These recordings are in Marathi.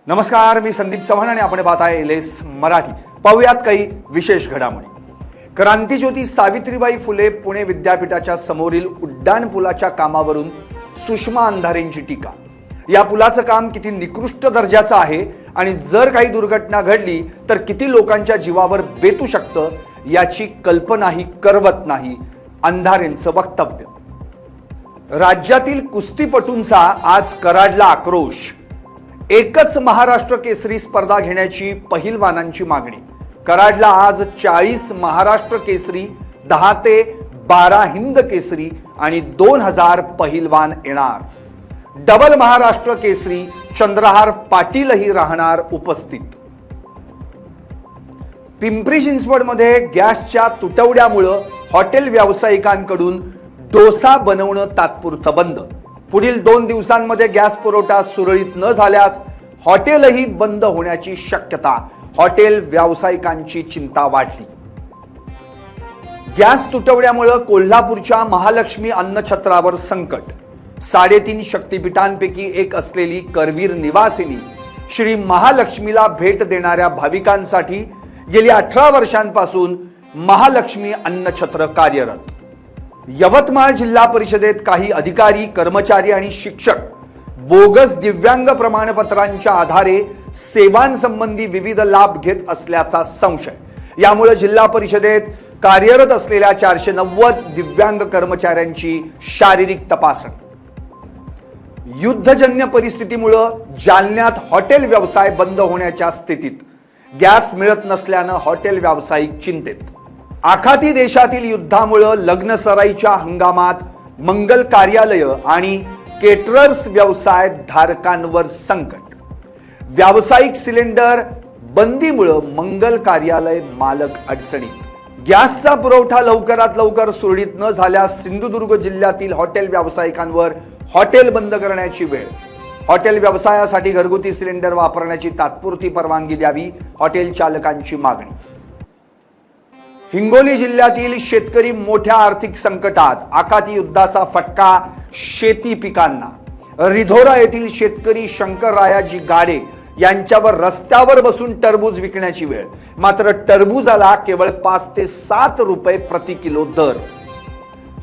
नमस्कार, मी संदीप चव्हाण आणि आपण पाहताय एलएस मराठी। पाहूयात काही विशेष घडामोडी। क्रांतिज्योती सावित्रीबाई फुले पुणे विद्यापीठाच्या समोरील उड्डाण पुलाच्या कामावरून सुषमा अंधारेंची टीका। या पुलाचं काम किती निकृष्ट दर्जाचं आहे आणि जर काही दुर्घटना घडली तर किती लोकांच्या जीवावर बेतू शकतं याची कल्पनाही करवत नाही, अंधारेंचं वक्तव्य। राज्यातील कुस्तीपटूंचा आज कराडला आक्रोश। एकच महाराष्ट्र केसरी स्पर्धा घेण्याची पहिलवानांची मागणी। कराडला आज 40 महाराष्ट्र केसरी, 10 ते 12 हिंद केसरी आणि 2000 पहिलवान येणार। डबल महाराष्ट्र केसरी चंद्रहार पाटीलही राहणार उपस्थित। पिंपरी चिंचवडमध्ये गॅसच्या तुटवड्यामुळे हॉटेल व्यावसायिकांकडून डोसा बनवणं तात्पुरतं बंद। पुढील 2 दिवसांमध्ये गॅस पुरवठा सुरळीत न झाल्यास हॉटेलही बंद होण्याची शक्यता। हॉटेल व्यावसायिकांची चिंता वाढली। गॅस तुटवड्यामुळे कोल्हापूरच्या महालक्ष्मी अन्नछत्रावर संकट। 3.5 शक्तिपीठांपैकी एक असलेली करवीर निवासिनी श्री महालक्ष्मीला भेट देणाऱ्या भाविकांसाठी गेली 18 वर्षांपासून महालक्ष्मी अन्नछत्र कार्यरत। यवतमाळ जिल्हा परिषदेत काही अधिकारी, कर्मचारी आणि शिक्षक बोगस दिव्यांग प्रमाणपत्रांच्या आधारे सेवांसंबंधी विविध लाभ घेत असल्याचा संशय। यामुळे जिल्हा परिषदेत कार्यरत असलेल्या 490 दिव्यांग कर्मचाऱ्यांची शारीरिक तपासणी। युद्धजन्य परिस्थितीमुळे जालन्यात हॉटेल व्यवसाय बंद होण्याच्या स्थितीत। गॅस मिळत नसल्याने हॉटेल व्यावसायिक चिंतेत। आखाती देशातील युद्धामुळे लग्नसराईच्या हंगामात मंगल कार्यालय आणि केटरर्स व्यवसाय धारकांवर संकट। व्यावसायिक सिलेंडर बंदीमुळे मंगल कार्यालय मालक अडचणीत। गॅसचा पुरवठा लवकरात लवकर सुरळीत न झाल्यास सिंधुदुर्ग जिल्ह्यातील हॉटेल व्यावसायिकांवर हॉटेल बंद करण्याची वेळ। हॉटेल व्यवसायासाठी घरगुती सिलेंडर वापरण्याची तात्पुरती परवानगी द्यावी, हॉटेल चालकांची मागणी। हिंगोली जिल्ह्यातील शेतकरी मोठ्या आर्थिक संकटात। आखाती युद्धाचा फटका शेती पिकांना। रिधोरा येथील शेतकरी शंकररायाजी गाडे यांच्यावर रस्त्यावर बसून टरबूज विकण्याची वेळ। मात्र टरबूजाला केवळ 5 ते 7 रुपये प्रति किलो दर।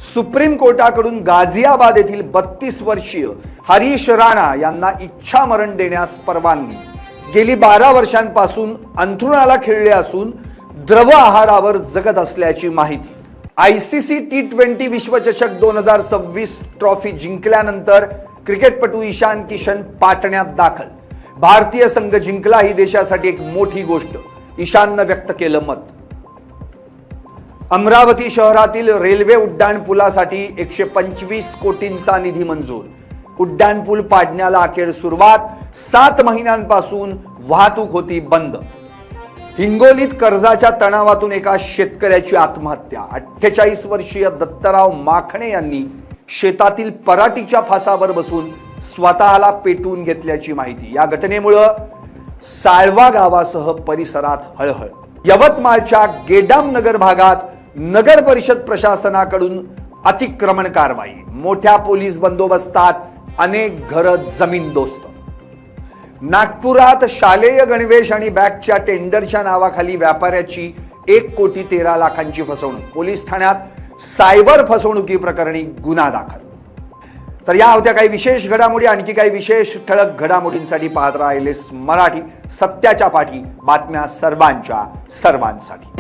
सुप्रीम कोर्टाकडून गाझियाबाद येथील 32 वर्षीय हरीश राणा यांना इच्छामरण देण्यास परवानगी। गेली 12 वर्षांपासून अंथरुणाला खिळले असून द्रव आहारावर जगत असल्याची माहिती। आयसीसी T20 विश्वचषक 2026 ट्रॉफी जिंकल्यानंतर क्रिकेटपटू ईशान किशन पाटण्यात दाखल। भारतीय संघ जिंकला ही देशासाठी एक मोठी गोष्ट, ईशानने व्यक्त केलं मत। अमरावती शहरातील रेल्वे उड्डाण पुलासाठी 125 कोटींचा निधी मंजूर। उड्डाण पूल पाडण्याला अखेर सुरुवात। 7 महिन्यांपासून वाहतूक होती बंद। हिंगोलीत कर्जाच्या तणावातून एका शेतकऱ्याची आत्महत्या। 48 वर्षीय दत्तराव माखणे यांनी शेतातील पराटीच्या फासावर बसून स्वतःला पेटवून घेतल्याची माहिती। या घटनेमुळे साळवा गावासह परिसरात हळहळ। यवतमाळच्या गेडाम नगर भागात नगर परिषद प्रशासनाकडून अतिक्रमण कारवाई। मोठ्या पोलीस बंदोबस्तात अनेक घरं जमीनदोस्त। नागपुरात शालेय गणवेश आणि बॅगच्या टेंडरच्या नावाखाली व्यापाऱ्याची 1,13,00,000ची फसवणूक। पोलीस ठाण्यात सायबर फसवणुकी प्रकरणी गुन्हा दाखल। तर या होत्या काही विशेष घडामोडी। आणखी काही विशेष ठळक घडामोडींसाठी पाहत राहा एलएस मराठी, सत्याच्या पाठी, बातम्या सर्वांच्या सर्वांसाठी।